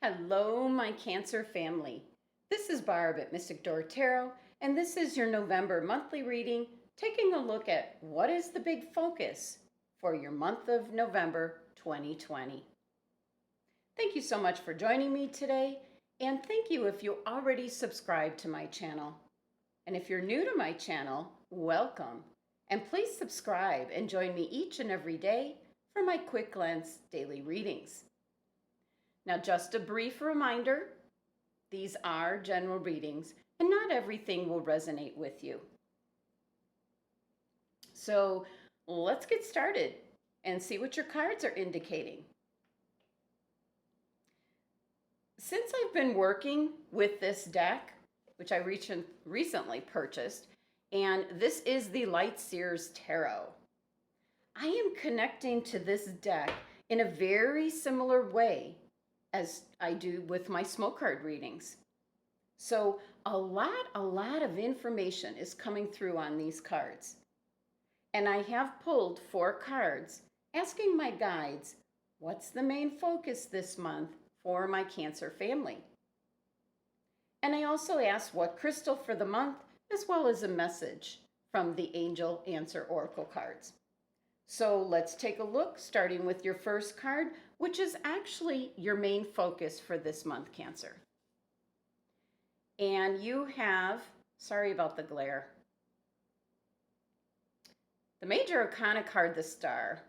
Hello, my Cancer family. This is Barb at Mystic Door Tarot, and this is your November monthly reading, taking a look at what is the big focus for your month of November 2020. Thank you so much for joining me today, and thank you if you already subscribed to my channel. And if you're new to my channel, welcome, and please subscribe and join me each and every day for my quick glance daily readings. Now, just a brief reminder, these are general readings and not everything will resonate with you. So let's get started and see what your cards are indicating. Since I've been working with this deck, which I recently purchased, and this is the Light Seer's Tarot, I am connecting to this deck in a very similar way as I do with my smoke card readings. So a lot of information is coming through on these cards. And I have pulled 4 cards asking my guides, what's the main focus this month for my Cancer family? And I also asked what crystal for the month, as well as a message from the Angel Answer Oracle cards. So let's take a look, starting with your first card, which is actually your main focus for this month, Cancer. And you have, sorry about the glare, the Major Arcana card, the Star.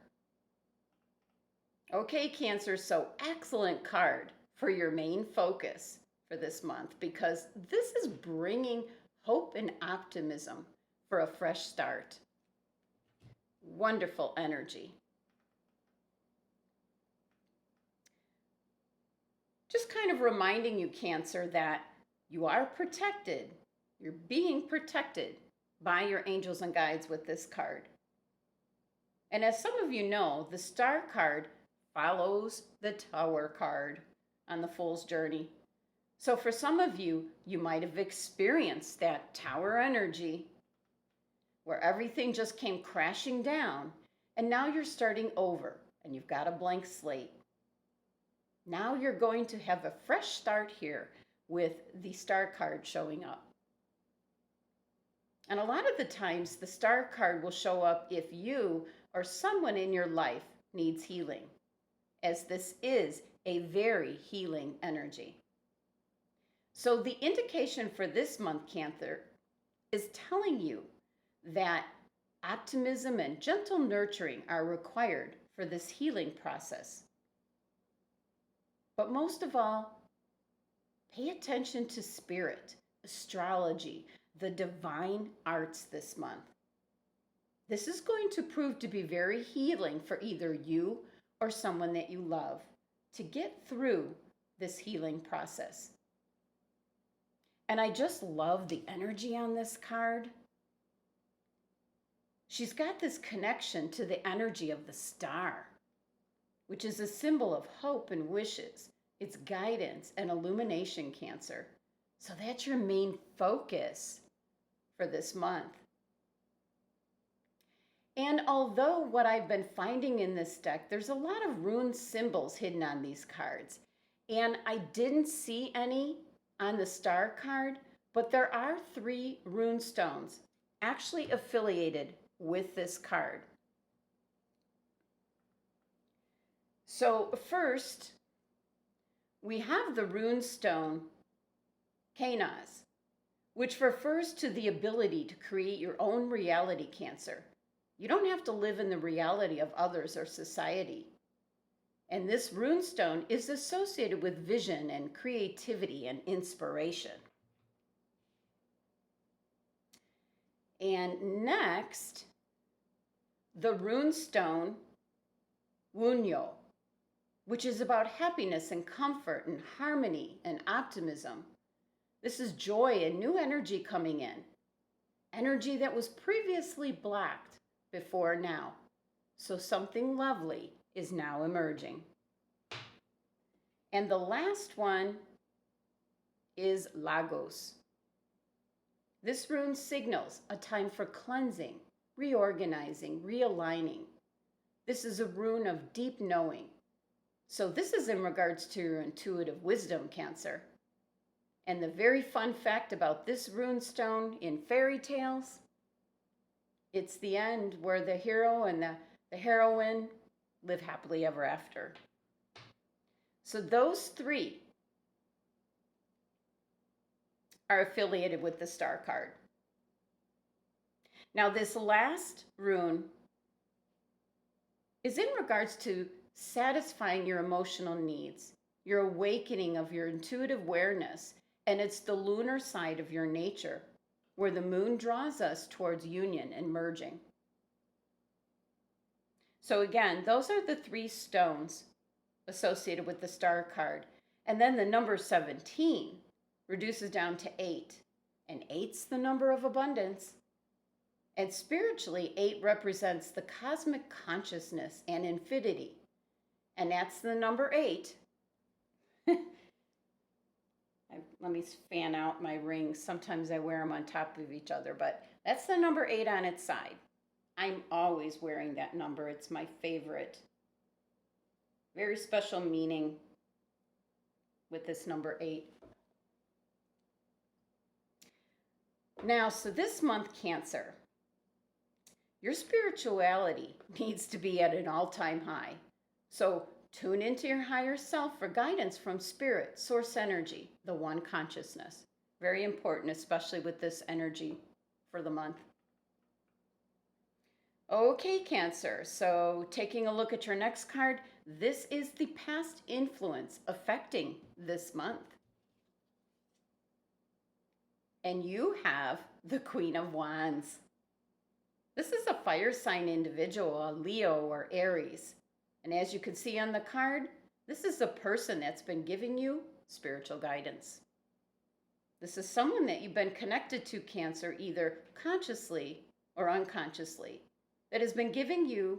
Okay, Cancer, so excellent card for your main focus for this month, because this is bringing hope and optimism for a fresh start. Wonderful energy. Just kind of reminding you, Cancer, that you are protected. You're being protected by your angels and guides with this card. And as some of you know, the Star card follows the Tower card on the Fool's Journey. So for some of you, you might have experienced that Tower energy where everything just came crashing down, and now you're starting over and you've got a blank slate. Now you're going to have a fresh start here with the Star card showing up. And a lot of the times the Star card will show up if you or someone in your life needs healing, as this is a very healing energy. So the indication for this month, Cancer, is telling you that optimism and gentle nurturing are required for this healing process. But most of all, pay attention to spirit, astrology, the divine arts this month. This is going to prove to be very healing for either you or someone that you love to get through this healing process. And I just love the energy on this card. She's got this connection to the energy of the star, which is a symbol of hope and wishes. It's guidance and illumination, Cancer. So that's your main focus for this month. And although what I've been finding in this deck, there's a lot of rune symbols hidden on these cards. And I didn't see any on the Star card, but there are 3 rune stones actually affiliated with this card. So first, we have the rune stone Kanas, which refers to the ability to create your own reality, Cancer. You don't have to live in the reality of others or society. And this rune stone is associated with vision and creativity and inspiration. And next, the rune stone Wunyo, which is about happiness and comfort and harmony and optimism. This is joy and new energy coming in. Energy that was previously blocked before now. So something lovely is now emerging. And the last one is Lagos. This rune signals a time for cleansing, reorganizing, realigning. This is a rune of deep knowing, So this is in regards to your intuitive wisdom, Cancer. And the very fun fact about this rune stone in fairy tales, it's the end where the hero and the heroine live happily ever after. So those three are affiliated with the star card. Now, this last rune is in regards to satisfying your emotional needs, your awakening of your intuitive awareness, and it's the lunar side of your nature, where the moon draws us towards union and merging. So again, those are the three stones associated with the star card. And then the number 17 reduces down to 8. And 8's the number of abundance. And spiritually, 8 represents the cosmic consciousness and infinity. And that's the number 8. Let me fan out my rings. Sometimes I wear them on top of each other, but that's the number 8 on its side. I'm always wearing that number. It's my favorite. Very special meaning with this number 8. Now, so this month, Cancer, your spirituality needs to be at an all-time high. So tune into your higher self for guidance from spirit, source energy, the one consciousness. Very important, especially with this energy for the month. Okay, Cancer, so taking a look at your next card, this is the past influence affecting this month. And you have the Queen of Wands. This is a fire sign individual, a Leo or Aries. And as you can see on the card, this is a person that's been giving you spiritual guidance. This is someone that you've been connected to, Cancer, either consciously or unconsciously, that has been giving you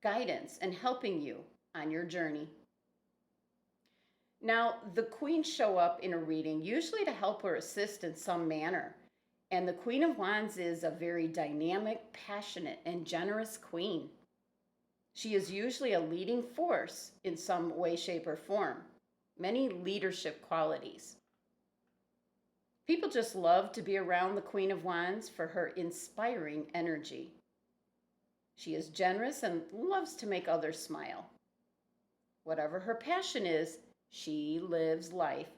guidance and helping you on your journey. Now, the queens show up in a reading, usually to help or assist in some manner. And the Queen of Wands is a very dynamic, passionate, and generous queen. She is usually a leading force in some way, shape, or form. Many leadership qualities. People just love to be around the Queen of Wands for her inspiring energy. She is generous and loves to make others smile. Whatever her passion is, she lives life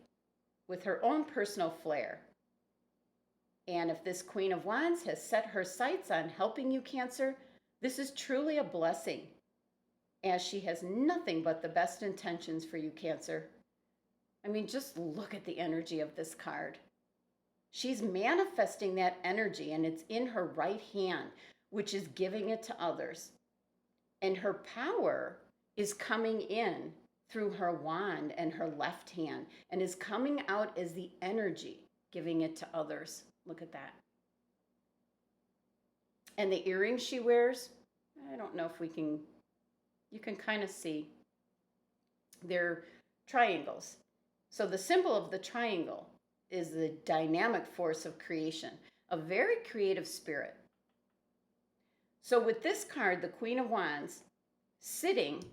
with her own personal flair. And if this Queen of Wands has set her sights on helping you, Cancer, this is truly a blessing, as she has nothing but the best intentions for you, Cancer. I mean, just look at the energy of this card. She's manifesting that energy, and it's in her right hand, which is giving it to others. And her power is coming in through her wand and her left hand, and is coming out as the energy, giving it to others. Look at that. And the earrings she wears, I don't know if you can kind of see. They're triangles. So the symbol of the triangle is the dynamic force of creation, a very creative spirit. So with this card, the Queen of Wands, sitting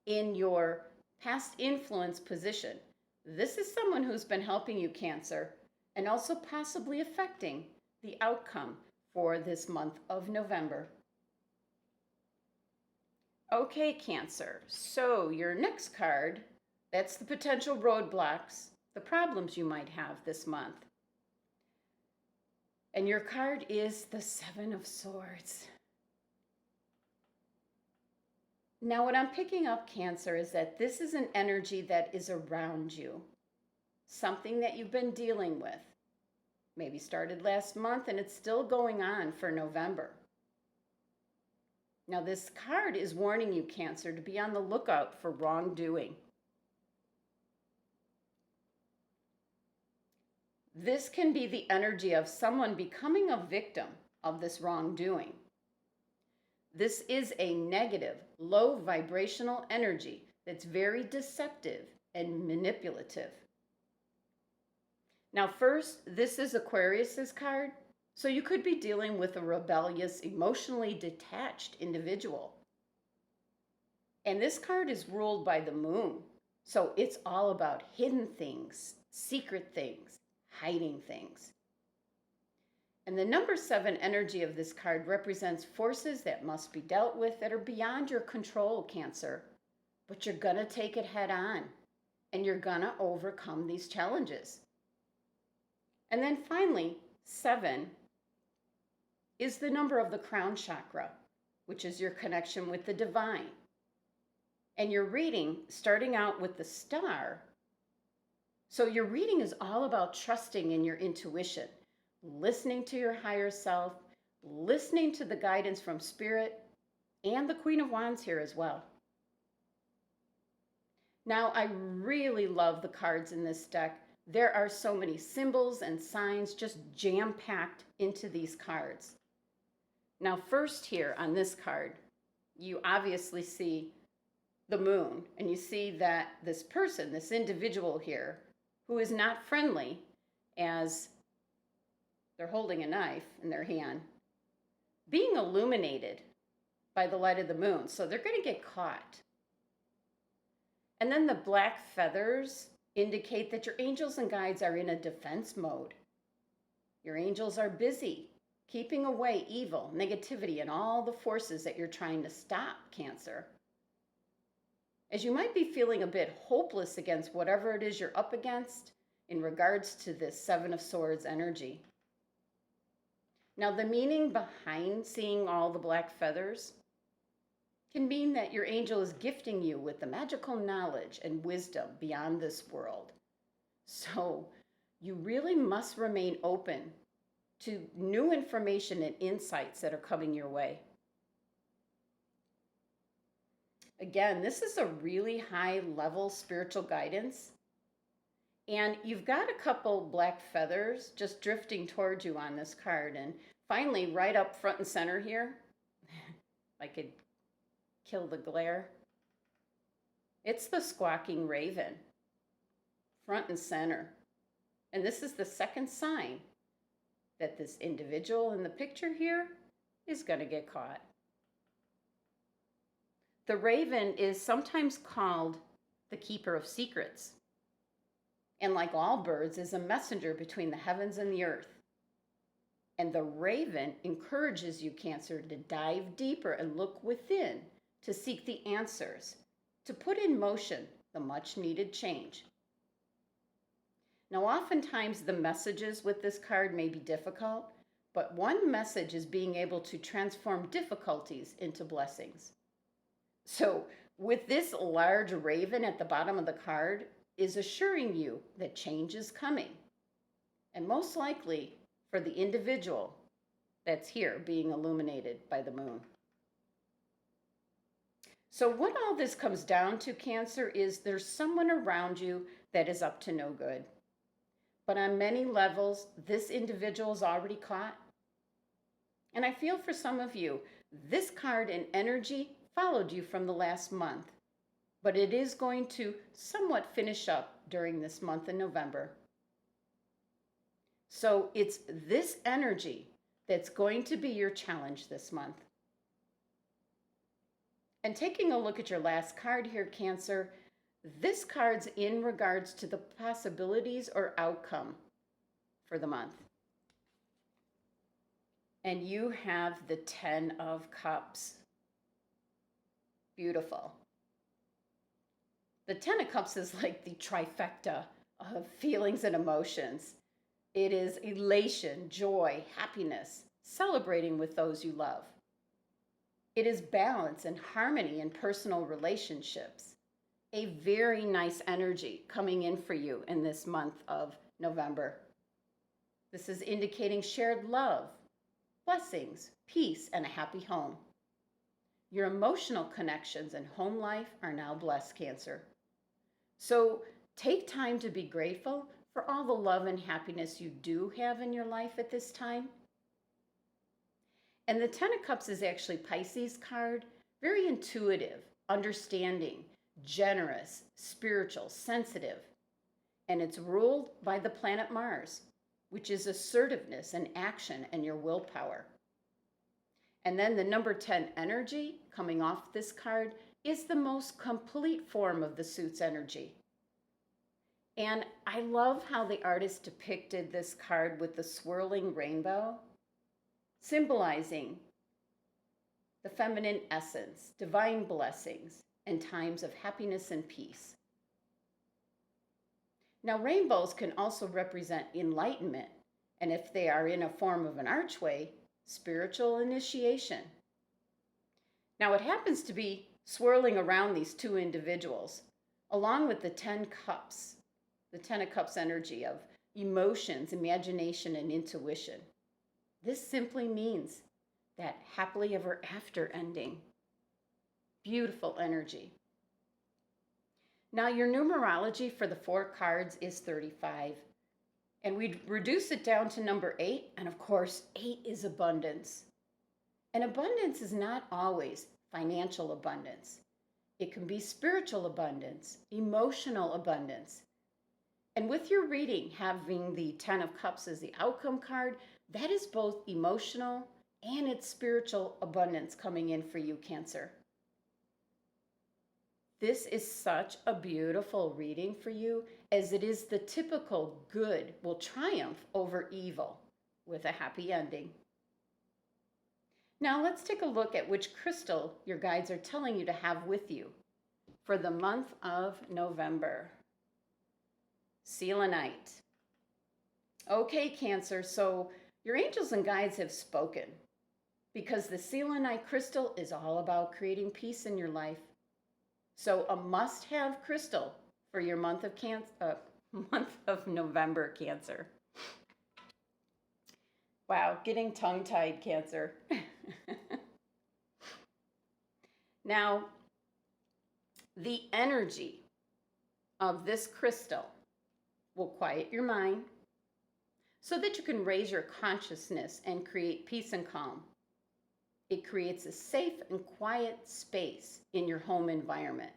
in your past influence position, this is someone who's been helping you, Cancer, and also possibly affecting the outcome for this month of November. Okay, Cancer, so your next card, that's the potential roadblocks, the problems you might have this month. And your card is the Seven of Swords. Now, what I'm picking up, Cancer, is that this is an energy that is around you. Something that you've been dealing with. Maybe started last month and it's still going on for November. Now, this card is warning you, Cancer, to be on the lookout for wrongdoing. This can be the energy of someone becoming a victim of this wrongdoing. This is a negative, low vibrational energy that's very deceptive and manipulative. Now, first, this is Aquarius's card, so you could be dealing with a rebellious, emotionally detached individual. And this card is ruled by the moon. So it's all about hidden things, secret things, hiding things. And the number 7 energy of this card represents forces that must be dealt with that are beyond your control, Cancer. But you're going to take it head on and you're going to overcome these challenges. And then finally, 7 is the number of the crown chakra, which is your connection with the divine. And your reading, starting out with the star. So your reading is all about trusting in your intuition, listening to your higher self, listening to the guidance from Spirit, and the Queen of Wands here as well. Now, I really love the cards in this deck. There are so many symbols and signs just jam-packed into these cards. Now, first here on this card, you obviously see the moon, and you see that this person, this individual here, who is not friendly, as they're holding a knife in their hand, being illuminated by the light of the moon. So they're going to get caught. And then the black feathers indicate that your angels and guides are in a defense mode. Your angels are busy keeping away evil, negativity, and all the forces that you're trying to stop, Cancer. As you might be feeling a bit hopeless against whatever it is you're up against in regards to this 7 of Swords energy. Now, the meaning behind seeing all the black feathers can mean that your angel is gifting you with the magical knowledge and wisdom beyond this world. So you really must remain open to new information and insights that are coming your way. Again, this is a really high level spiritual guidance. And you've got a couple black feathers just drifting towards you on this card. And finally, right up front and center here, I could kill the glare. It's the squawking raven, front and center. And this is the second sign that this individual in the picture here is going to get caught. The raven is sometimes called the keeper of secrets, and like all birds, is a messenger between the heavens and the earth. And the raven encourages you, Cancer, to dive deeper and look within to seek the answers, to put in motion the much needed change. Now, oftentimes the messages with this card may be difficult, but one message is being able to transform difficulties into blessings. So with this large raven at the bottom of the card is assuring you that change is coming, and most likely for the individual that's here being illuminated by the moon. So what all this comes down to, Cancer, is there's someone around you that is up to no good. But on many levels, this individual is already caught. And I feel for some of you, this card and energy followed you from the last month, but it is going to somewhat finish up during this month in November. So it's this energy that's going to be your challenge this month. And taking a look at your last card here, Cancer, this card's in regards to the possibilities or outcome for the month. And you have the 10 of Cups. Beautiful. The 10 of Cups is like the trifecta of feelings and emotions. It is elation, joy, happiness, celebrating with those you love. It is balance and harmony in personal relationships. A very nice energy coming in for you in this month of November. This is indicating shared love, blessings, peace, and a happy home. Your emotional connections and home life are now blessed, Cancer. So take time to be grateful for all the love and happiness you do have in your life at this time. And the 10 of Cups is actually Pisces card, very intuitive, understanding, generous, spiritual, sensitive. And it's ruled by the planet Mars, which is assertiveness and action and your willpower. And then the number 10 energy coming off this card is the most complete form of the suit's energy. And I love how the artist depicted this card with the swirling rainbow, symbolizing the feminine essence, divine blessings, and times of happiness and peace. Now, rainbows can also represent enlightenment, and if they are in a form of an archway, spiritual initiation. Now, it happens to be swirling around these two individuals, along with the 10 cups, the 10 of cups energy of emotions, imagination, and intuition. This simply means that happily ever after ending. Beautiful energy. Now, your numerology for the 4 cards is 35. And we'd reduce it down to number 8. And of course, 8 is abundance. And abundance is not always financial abundance. It can be spiritual abundance, emotional abundance. And with your reading having the 10 of Cups as the outcome card, that is both emotional and it's spiritual abundance coming in for you, Cancer. This is such a beautiful reading for you, as it is the typical good will triumph over evil with a happy ending. Now let's take a look at which crystal your guides are telling you to have with you for the month of November. Selenite. Okay, Cancer, so your angels and guides have spoken, because the selenite crystal is all about creating peace in your life. So a must-have crystal for your month of November, Cancer. Wow, getting tongue-tied, Cancer. Now, the energy of this crystal will quiet your mind so that you can raise your consciousness and create peace and calm. It creates a safe and quiet space in your home environment.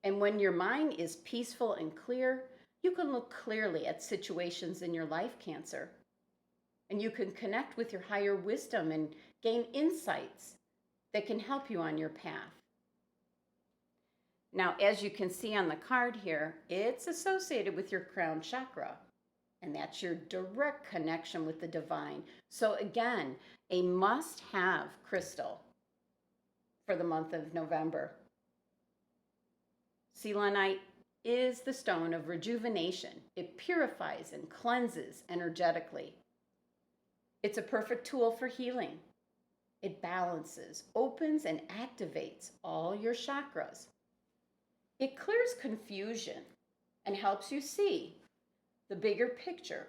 And when your mind is peaceful and clear, you can look clearly at situations in your life, Cancer. And you can connect with your higher wisdom and gain insights that can help you on your path. Now, as you can see on the card here, it's associated with your crown chakra, and that's your direct connection with the divine. So again, a must-have crystal for the month of November. Selenite is the stone of rejuvenation. It purifies and cleanses energetically. It's a perfect tool for healing. It balances, opens, and activates all your chakras. It clears confusion and helps you see the bigger picture.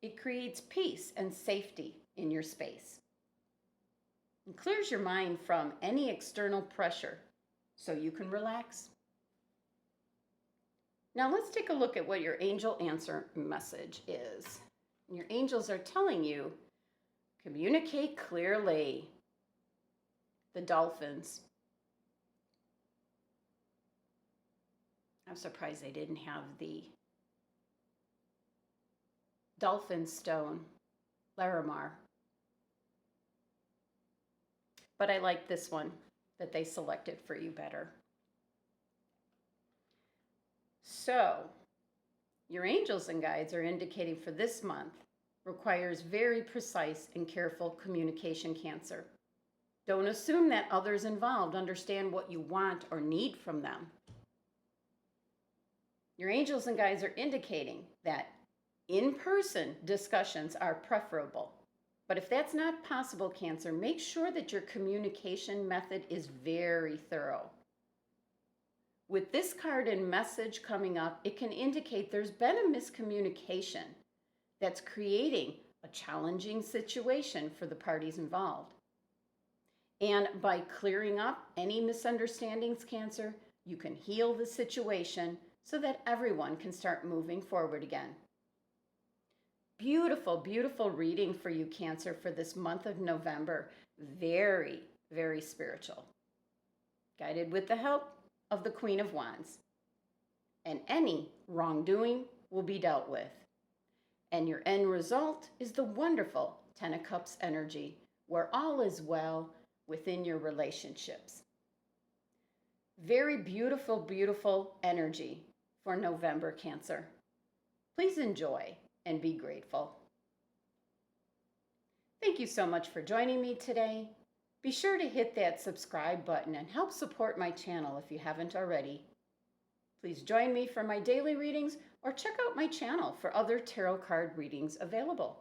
It creates peace and safety in your space. It clears your mind from any external pressure so you can relax. Now let's take a look at what your angel answer message is. Your angels are telling you, communicate clearly. The dolphins. I'm surprised they didn't have the dolphin stone, Larimar. But I like this one that they selected for you better. So, your angels and guides are indicating for this month requires very precise and careful communication, Cancer. Don't assume that others involved understand what you want or need from them. Your angels and guides are indicating that in-person discussions are preferable. But if that's not possible, Cancer, make sure that your communication method is very thorough. With this card and message coming up, it can indicate there's been a miscommunication that's creating a challenging situation for the parties involved. And by clearing up any misunderstandings, Cancer, you can heal the situation so that everyone can start moving forward again. Beautiful, beautiful reading for you, Cancer, for this month of November. Very, very spiritual. Guided with the help of the Queen of Wands. And any wrongdoing will be dealt with. And your end result is the wonderful 10 of Cups energy, where all is well within your relationships. Very beautiful, beautiful energy for November, Cancer. Please enjoy and be grateful. Thank you so much for joining me today. Be sure to hit that subscribe button and help support my channel if you haven't already. Please join me for my daily readings or check out my channel for other tarot card readings available.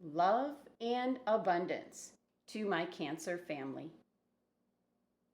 Love and abundance to my Cancer family.